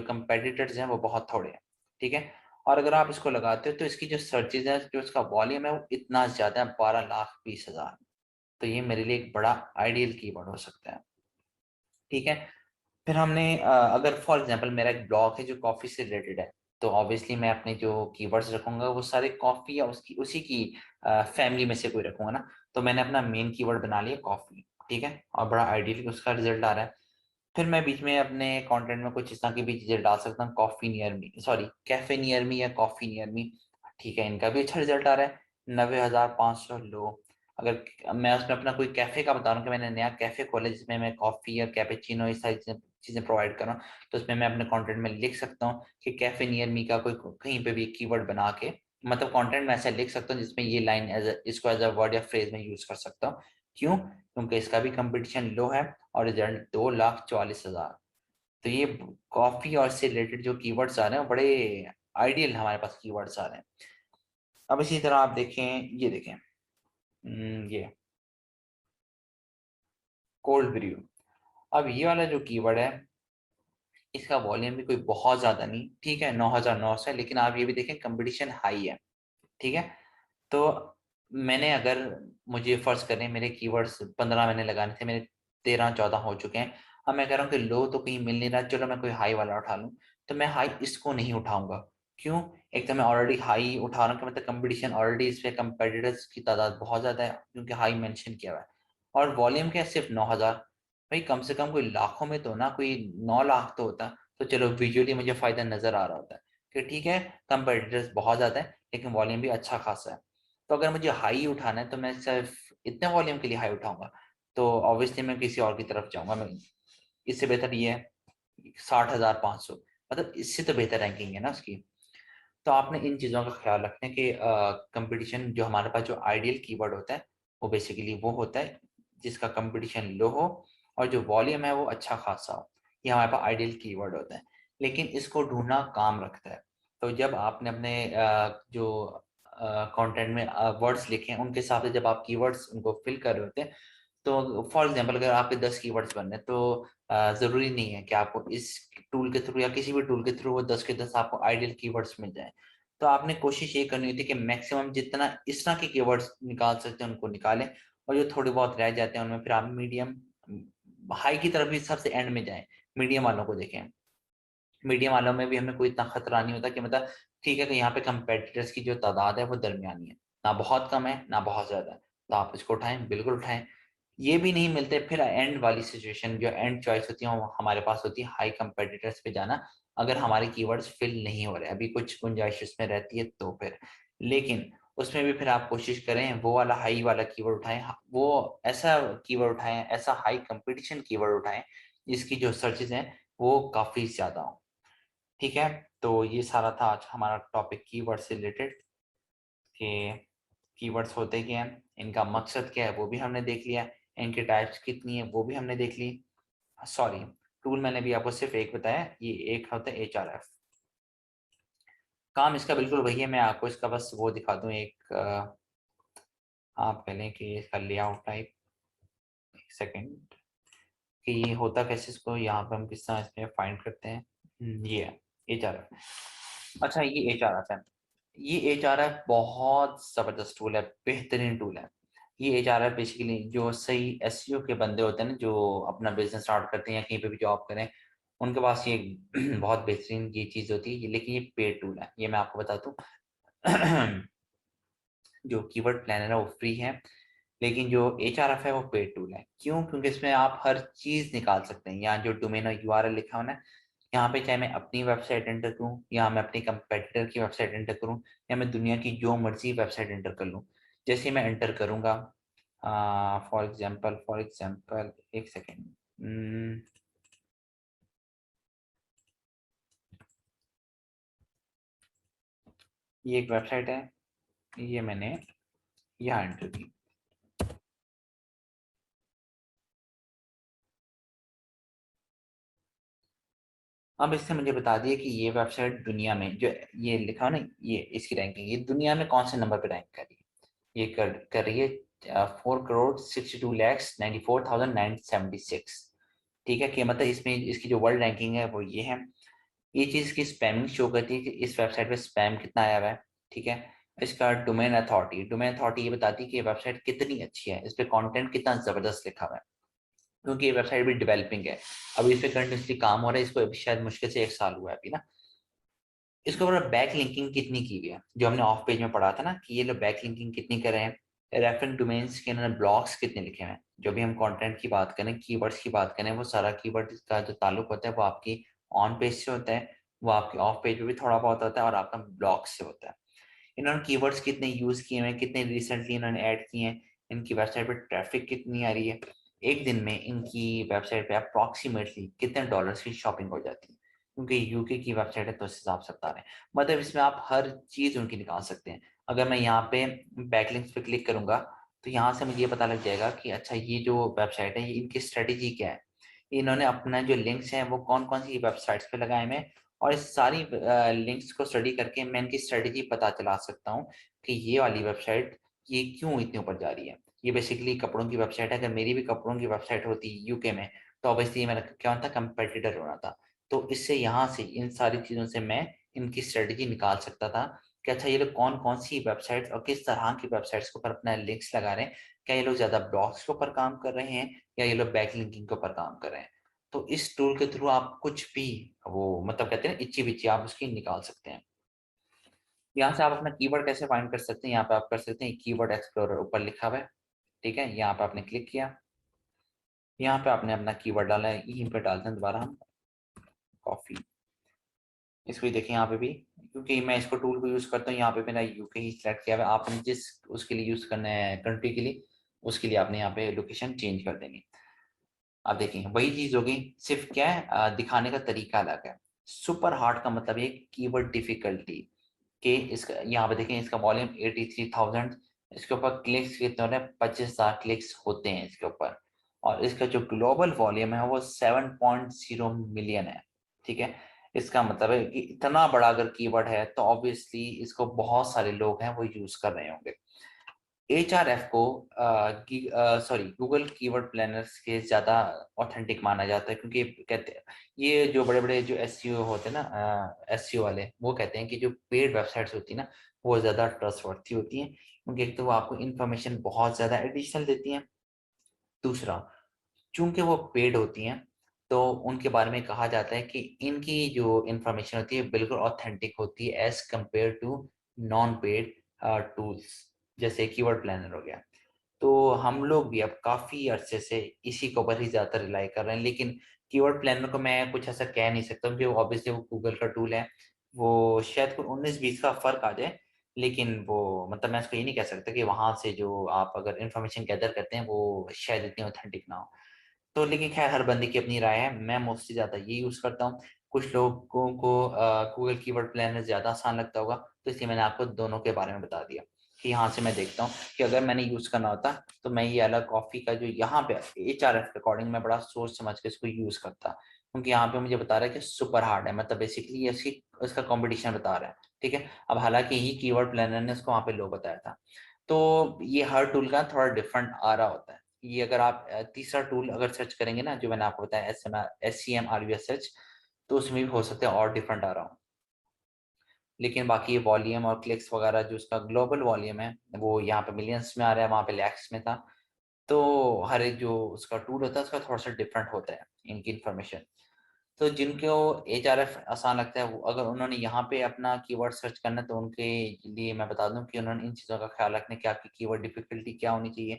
कंपेटिटर्स हैं वो बहुत थोड़े हैं, ठीक है। और अगर आप इसको लगाते हो तो इसकी जो सर्चेज है, जो इसका वॉल्यूम है वो इतना ज्यादा है, 12,20,000। तो ये मेरे लिए एक बड़ा आइडियल कीवर्ड हो सकता है, ठीक है। फिर हमने अगर फॉर एग्जांपल मेरा एक ब्लॉग है जो कॉफी से रिलेटेड है, तो ऑब्वियसली मैं अपने जो कीवर्ड्स रखूंगा वो सारे कॉफी या उसकी उसी की फैमिली में से कोई रखूंगा ना। तो मैंने अपना मेन कीवर्ड बना लिया कॉफी, ठीक है, और बड़ा आइडियल उसका रिजल्ट आ रहा है। फिर मैं बीच में अपने कंटेंट में कुछ इस तरह की भी चीजें डाल सकता हूँ, coffee near me, sorry cafe near me या कॉफी नियर मी, ठीक है, इनका भी अच्छा रिजल्ट आ रहा है। 90,500 लो। अगर मैं उसमें अपना कोई कैफे का बता रहा हूँ कि मैंने नया कैफे खोला जिसमें मैं कॉफी या कैपेचिनो इस सारी चीजें प्रोवाइड कर रहा हूँ, तो उसमें मैं अपने कंटेंट में लिख सकता हूँ कि कैफे नियर मी का कोई कहीं पे भी कीवर्ड बना के, मतलब कंटेंट में ऐसा लिख सकता हूँ जिसमें ये लाइन इसको एज अ वर्ड या फ्रेज में यूज कर सकता हूँ। क्यों? क्योंकि इसका भी कंपटीशन लो है और रिजल्ट 2,44,000। तो ये कॉफी और इससे रिलेटेड जो कीवर्ड्स आ रहे हैं वो बड़े आइडियल हमारे पास कीवर्ड्स आ रहे हैं। अब इसी तरह आप देखें, ये देखें, ये कोल्ड ब्रू। अब ये वाला जो कीवर्ड है इसका वॉल्यूम भी कोई बहुत ज्यादा नहीं, ठीक है, 9,900 है, लेकिन आप ये भी देखें कंपटीशन हाई है, ठीक है। तो मैंने अगर, मुझे फर्ज करें मेरे कीवर्ड्स 15 मैंने लगाने थे, मेरे 13-14 हो चुके हैं। अब मैं कह रहा हूँ कि लो तो कहीं मिल नहीं रहा, चलो मैं कोई हाई वाला उठा लूँ। तो मैं हाई इसको नहीं उठाऊंगा। क्यों? एक तो मैं ऑलरेडी हाई उठा रहा हूँ कि मतलब कंपटीशन ऑलरेडी इस पे, कंपेटिटर्स की तादाद बहुत ज्यादा है क्योंकि हाई मेंशन किया हुआ है। और वॉल्यूम क्या है, सिर्फ 9,000। भाई कम से कम कोई लाखों में तो ना, कोई 9 लाख तो होता, तो चलो विजुअली मुझे फायदा नजर आ रहा होता है कि ठीक है, कंपेटिटर्स बहुत ज्यादा है लेकिन वॉल्यूम भी अच्छा खासा है। तो अगर मुझे हाई उठाना है तो मैं सिर्फ इतने वॉल्यूम के लिए हाई उठाऊंगा, तो ऑब्वियसली मैं किसी और की तरफ जाऊंगा। मैं, इससे बेहतर ये है 60,500, मतलब इससे तो बेहतर रैंकिंग है ना उसकी। तो आपने इन चीज़ों का ख्याल रखना है कि कंपटीशन जो हमारे पास जो आइडियल कीवर्ड होता है वो बेसिकली वो होता है जिसका कंपटीशन लो हो और जो वॉल्यूम है वो अच्छा खासा हो, ये हमारे पास आइडियल कीवर्ड होता है। लेकिन इसको ढूंढना काम रखता है। तो जब आपने अपने जो कंटेंट में वर्ड्स लिखे हैं उनके हिसाब से जब आप कीवर्ड्स उनको फिल कर रहे होते हैं, तो फॉर एग्जांपल अगर आपके 10 कीवर्ड्स बनने हैं, तो जरूरी नहीं है कि आपको इस टूल के थ्रू या किसी भी टूल के थ्रू वो 10 के 10 आपको आइडियल कीवर्ड्स मिल जाए। तो आपने कोशिश ये करनी होती है कि मैक्सिमम जितना इस तरह के कीवर्ड्स निकाल सकते हैं उनको निकालें, और जो थोड़े बहुत रह जाते हैं उनमें फिर आप मीडियम हाई की तरफ भी सबसे एंड में जाएं, मीडियम वालों को देखें। मीडियम वालों में भी हमें कोई इतना खतरा नहीं होता कि मतलब ठीक है कि यहाँ पे कंपेटिटर्स की जो तादाद है वो दरमियानी है, ना बहुत कम है ना बहुत ज्यादा है, तो आप इसको उठाएं, बिल्कुल उठाएं। ये भी नहीं मिलते, फिर एंड वाली सिचुएशन जो एंड चॉइस होती है वो हमारे पास होती है हाई कंपेटिटर्स पे जाना, अगर हमारे कीवर्ड्स फिल नहीं हो रहे, अभी कुछ गुंजाइश इसमें रहती है तो फिर। लेकिन उसमें भी फिर आप कोशिश करें वो वाला हाई वाला कीवर्ड उठाएं, वो ऐसा कीवर्ड उठाएं, ऐसा हाई कंपटीशन कीवर्ड उठाएं जिसकी जो सर्चेज हैं वो काफी ज्यादा हो। ठीक है, तो ये सारा था आज हमारा टॉपिक कीवर्ड से रिलेटेड, कि कीवर्ड्स होते क्या हैं, इनका मकसद क्या है वो भी हमने देख लिया, इनके टाइप्स कितनी है वो भी हमने देख ली। सॉरी, टूल मैंने भी आपको सिर्फ एक बताया, ये एक होता है HRF। काम इसका बिल्कुल वही है, मैं आपको इसका बस वो दिखा दूं एक आप कह लें कि इसका लेआउट टाइप, एक सेकेंड, कि ये होता कैसे, इसको यहाँ पे हम किस तरह इसमें फाइंड करते हैं। ये है HRF। अच्छा, ये HRF है, ये HRF बहुत जबरदस्त टूल है, बेहतरीन टूल है। ये HRF बेसिकली जो सही SEO के बंदे होते हैं ना, जो अपना बिजनेस स्टार्ट करते हैं या कहीं पे भी जॉब करें, उनके पास ये बहुत बेहतरीन ये चीज होती है। लेकिन ये पेड टूल है, ये मैं आपको बता दूं। जो कीवर्ड प्लानर है वो फ्री है, लेकिन जो HRF है वो पेड टूल है। क्यों? क्योंकि इसमें आप हर चीज निकाल सकते हैं। यहाँ जो डोमेन और URL लिखा हुआ है ना, यहाँ पे चाहे मैं अपनी वेबसाइट एंटर करूँ या मैं अपनी कंपेटिटर की वेबसाइट एंटर करूँ या मैं दुनिया की जो मर्जी वेबसाइट एंटर कर लूँ, जैसे मैं एंटर करूँगा, फॉर एग्जाम्पल एक सेकेंड, ये एक वेबसाइट है, ये मैंने यहाँ एंटर की। अब इससे मुझे बता दिए कि ये वेबसाइट दुनिया में जो ये लिखा हो ना, ये इसकी रैंकिंग, ये दुनिया में कौन से नंबर पे रैंक कर रही है। ये कर रही है 4,62,94,976। ठीक है, कि मतलब इसमें इसकी जो वर्ल्ड रैंकिंग है वो ये है। ये चीज की स्पैमिंग शो करती है कि इस वेबसाइट पे स्पैम कितना आया हुआ है। ठीक है, इसका डोमेन अथॉरिटी ये बताती है कि ये वेबसाइट कितनी अच्छी है, इस पे कंटेंट कितना जबरदस्त लिखा हुआ है, क्योंकि ये वेबसाइट भी डेवलपिंग है। अभी इस पे कंटिन्यूसली काम हो रहा है, इसको अभी शायद मुश्किल से 1 साल हुआ है अभी ना। इसके ऊपर बैक लिंकिंग कितनी की हुई है, जो हमने ऑफ पेज में पढ़ा था ना, कि ये लोग बैक लिंकिंग कितनी कर रहे हैं, रेफरेंस डोमेन्स के इन्होंने ब्लॉक्स कितने लिखे हुए हैं। जो भी हम कंटेंट की बात करें, कीवर्ड्स की बात करें, वो सारा कीवर्ड का जो ताल्लुक होता है वो आपकी ऑन पेज से होता है, वो आपके ऑफ पेज पे भी थोड़ा बहुत होता है, और आपका ब्लॉग से होता है। इन्होंने कीवर्ड्स कितने यूज किए हैं, कितने रिसेंटली इन्होंने ऐड किए हैं, इनकी वेबसाइट पे ट्रैफिक कितनी आ रही है, एक दिन में इनकी वेबसाइट पे अप्रॉक्सीमेटली कितने डॉलर्स की शॉपिंग हो जाती है, क्योंकि यूके की वेबसाइट है तो इस हिसाब से बता रहे हैं। मतलब इसमें आप हर चीज उनकी निकाल सकते हैं। अगर मैं यहाँ पे बैकलिंक्स पे क्लिक करूंगा, तो यहाँ से मुझे ये पता लग जाएगा कि अच्छा ये जो वेबसाइट है ये इनकी स्ट्रेटेजी क्या है, इन्होंने अपना जो लिंक्स हैं वो कौन कौन सी वेबसाइट्स पे लगाए हैं, और इस सारी लिंक्स को स्टडी करके मैं इनकी स्ट्रेटेजी पता चला सकता हूँ कि ये वाली वेबसाइट ये क्यों इतने ऊपर जा रही है। ये बेसिकली कपड़ों की वेबसाइट है, अगर मेरी भी कपड़ों की वेबसाइट होती यूके में, तो ऑब्वियसली मेरा क्या होता, कंपेटिटर होना था। तो इससे यहाँ से इन सारी चीज़ों से मैं इनकी स्ट्रेटेजी निकाल सकता था कि अच्छा ये लोग कौन कौन सी वेबसाइट्स और किस तरह की वेबसाइट्स के ऊपर अपना लिंक्स लगा रहे हैं, क्या ये लोग ज़्यादा ब्लॉग्स के ऊपर काम कर रहे हैं या ये लोग बैक लिंकिंग के ऊपर काम कर रहे हैं। तो इस टूल के थ्रू आप कुछ भी, वो मतलब कहते हैं ना इच्ची बिच्ची, आप उसकी निकाल सकते हैं। यहाँ से आप अपना कीवर्ड कैसे फाइंड कर सकते हैं, यहाँ पे आप कर सकते हैं कीवर्ड एक्सप्लोरर, ऊपर लिखा हुआ है। ठीक है, यहाँ पे आपने क्लिक किया, यहाँ पे आपने अपना कीवर्ड डाला है, यहीं पे डालते हैं दोबारा हम कॉफी। इसको ही देखें यहाँ पे भी, क्योंकि मैं इसको टूल को यूज करता हूँ, यहाँ पे मेरा यूके ही सिलेक्ट किया हुआ है। आपने जिस उसके लिए यूज करना है कंट्री के लिए, उसके लिए आपने यहाँ पे लोकेशन चेंज कर देनी। आप देखें वही चीज होगी, सिर्फ क्या है दिखाने का तरीका अलग है। सुपर हार्ड का मतलब ये कीवर्ड डिफिकल्टी के, इसका यहाँ पे देखें इसका वॉल्यूम 83,000, इसके ऊपर क्लिक्स कितने हो रहे हैं, 25,000 क्लिक्स होते हैं इसके ऊपर। और इसका जो ग्लोबल वॉल्यूम है वो 7.0 मिलियन है। ठीक है, इसका मतलब है कि इतना बड़ा अगर कीवर्ड है तो ऑब्वियसली इसको बहुत सारे लोग हैं वो यूज कर रहे होंगे। HRF को सॉरी गूगल कीवर्ड प्लानर्स के ज़्यादा ऑथेंटिक माना जाता है, क्योंकि कहते हैं ये जो बड़े बड़े जो SEO होते हैं ना, SEO वाले, वो कहते हैं कि जो पेड वेबसाइट्स होती है ना वो ज़्यादा ट्रस्टवर्थी होती हैं, क्योंकि एक तो वो आपको इन्फॉर्मेशन बहुत ज़्यादा एडिशनल देती हैं, दूसरा चूंकि वो पेड होती हैं तो उनके बारे में कहा जाता है कि इनकी जो इंफॉर्मेशन होती है बिल्कुल ऑथेंटिक होती है as compared to non paid tools, जैसे कीवर्ड प्लानर हो गया। तो हम लोग भी अब काफ़ी अरसे से इसी के ऊपर ही ज़्यादा रिलाई कर रहे हैं, लेकिन कीवर्ड प्लानर को मैं कुछ ऐसा कह नहीं सकता क्योंकि ऑब्वियसली वो गूगल का टूल है, वो शायद कुछ 19-20 का फ़र्क आ जाए, लेकिन वो मतलब मैं इसको ये नहीं कह सकता कि वहाँ से जो आप अगर इन्फॉर्मेशन गैदर करते हैं वो शायद इतनी ऑथेंटिक ना हो। तो लेकिन खैर हर बंदे की अपनी राय है, मैं मोस्टली ज़्यादा ये यूज़ करता हूँ। कुछ लोगों को गूगल कीवर्ड प्लानर ज़्यादा आसान लगता होगा, तो इसलिए मैंने आपको दोनों के बारे में बता दिया कि यहाँ से मैं देखता हूँ कि अगर मैंने यूज़ करना होता तो मैं ये अलग कॉफ़ी का जो यहाँ पे HRF के अकॉर्डिंग मैं बड़ा सोच समझ के इसको यूज़ करता, क्योंकि यहाँ पे मुझे बता रहा है कि सुपर हार्ड है, मतलब बेसिकली ये इसकी इसका कॉम्पिटिशन बता रहा है। ठीक है, अब हालांकि यही कीवर्ड प्लानर ने इसको वहाँ पे लो बताया था, तो ये हर टूल का थोड़ा डिफरेंट आ रहा होता है। ये अगर आप तीसरा टूल अगर सर्च करेंगे ना जो मैंने आपको बताया SCMRVS सर्च, तो उसमें भी हो सकता है और डिफरेंट आ रहा हो, लेकिन बाकी ये वॉल्यूम और क्लिक्स वगैरह जो उसका ग्लोबल वॉल्यूम है वो यहाँ पे मिलियंस में आ रहा है, वहाँ पे लैक्स में था। तो हर एक जो उसका टूल होता है उसका थोड़ा सा डिफरेंट होता है इनकी इन्फॉर्मेशन। तो जिनको HRF आसान लगता है वो अगर उन्होंने यहाँ पे अपना कीवर्ड सर्च करना है तो उनके लिए मैं बता दूं कि उन्होंने इन चीज़ों का ख्याल रखना है कि आपकी कीवर्ड डिफिकल्टी क्या होनी चाहिए।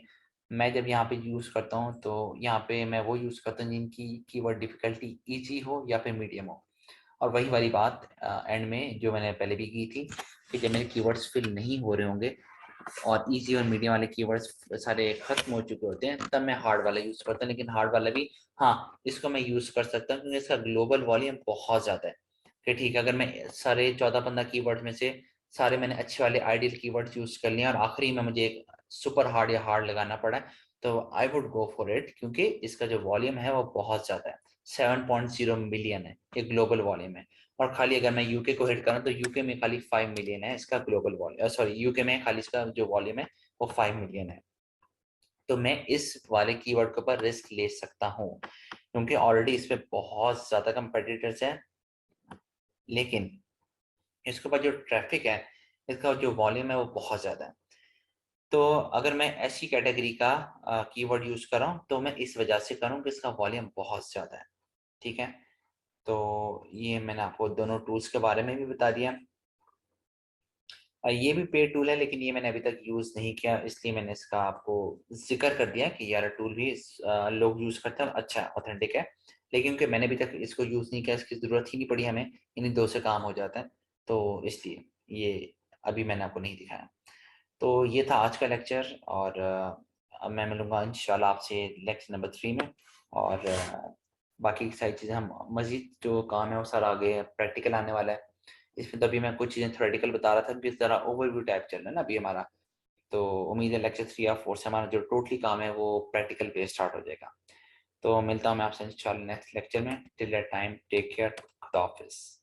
मैं जब यहाँ पे यूज़ करता हूँ तो यहाँ पे मैं वो यूज़ करता हूँ जिनकी कीवर्ड डिफिकल्टी ईजी हो या फिर मीडियम हो। और वही वाली बात एंड में जो मैंने पहले भी की थी कि जब मेरे कीवर्ड्स फिल नहीं हो रहे होंगे और इजी और मीडियम वाले कीवर्ड्स सारे खत्म हो चुके होते हैं तब मैं हार्ड वाला यूज करता हूँ, लेकिन हार्ड वाला भी हाँ इसको मैं यूज कर सकता हूँ क्योंकि इसका ग्लोबल वॉल्यूम बहुत ज्यादा है। कि ठीक है, अगर मैं सारे 14-15 कीवर्ड में से सारे मैंने अच्छे वाले आइडियल कीवर्ड्स यूज कर लिए और आखिरी में मुझे एक सुपर हार्ड या हार्ड लगाना पड़ा है, तो I would go for it, क्योंकि इसका जो वॉल्यूम है वो बहुत ज्यादा है, 7.0 मिलियन है, ये ग्लोबल वॉल्यूम है। और खाली अगर मैं यूके को हिट करूं तो यूके में खाली 5 मिलियन है इसका ग्लोबल वॉल्यूम, सॉरी यूके में खाली इसका जो वॉल्यूम है वो 5 मिलियन है। तो मैं इस वाले कीवर्ड के ऊपर रिस्क ले सकता हूँ क्योंकि ऑलरेडी इस पे बहुत ज्यादा कंपेटिटर्स हैं, लेकिन इसके ऊपर जो ट्रैफिक है, इसका जो वॉल्यूम है वो बहुत ज्यादा है। तो अगर मैं ऐसी कैटेगरी का कीवर्ड यूज कर रहा हूँ तो मैं इस वजह से करूँ कि इसका वॉल्यूम बहुत ज्यादा है। ठीक है, तो ये मैंने आपको दोनों टूल्स के बारे में भी बता दिया। ये भी पेड टूल है लेकिन ये मैंने अभी तक यूज़ नहीं किया, इसलिए मैंने इसका आपको जिक्र कर दिया कि यार टूल भी लोग यूज़ करते हैं, अच्छा ऑथेंटिक है, लेकिन क्योंकि मैंने अभी तक इसको यूज़ नहीं किया, इसकी ज़रूरत ही नहीं पड़ी हमें, इन्हीं दो से काम हो जाता है, तो इसलिए ये अभी मैंने आपको नहीं दिखाया। तो ये था आज का लेक्चर, और अब मैं मिलूंगा इंशाल्लाह आपसे लेक्चर नंबर 3 में। और बाकी की सारी चीज़ें हम मज़ीद जो काम है वो सारा आगे प्रैक्टिकल आने वाला है। इसमें तो अभी मैं कुछ चीज़ें थ्योरेटिकल बता रहा था कि ज़रा ओवरव्यू टाइप चल रहा है ना अभी हमारा, तो उम्मीद है लेक्चर 3 या 4 से हमारा जो टोटली काम है वो प्रैक्टिकल बेस स्टार्ट हो जाएगा। तो मिलता हूँ मैं आपसे इंशाल्लाह नेक्स्ट लेक्चर में। Till that time take care, खुदा हाफिज़।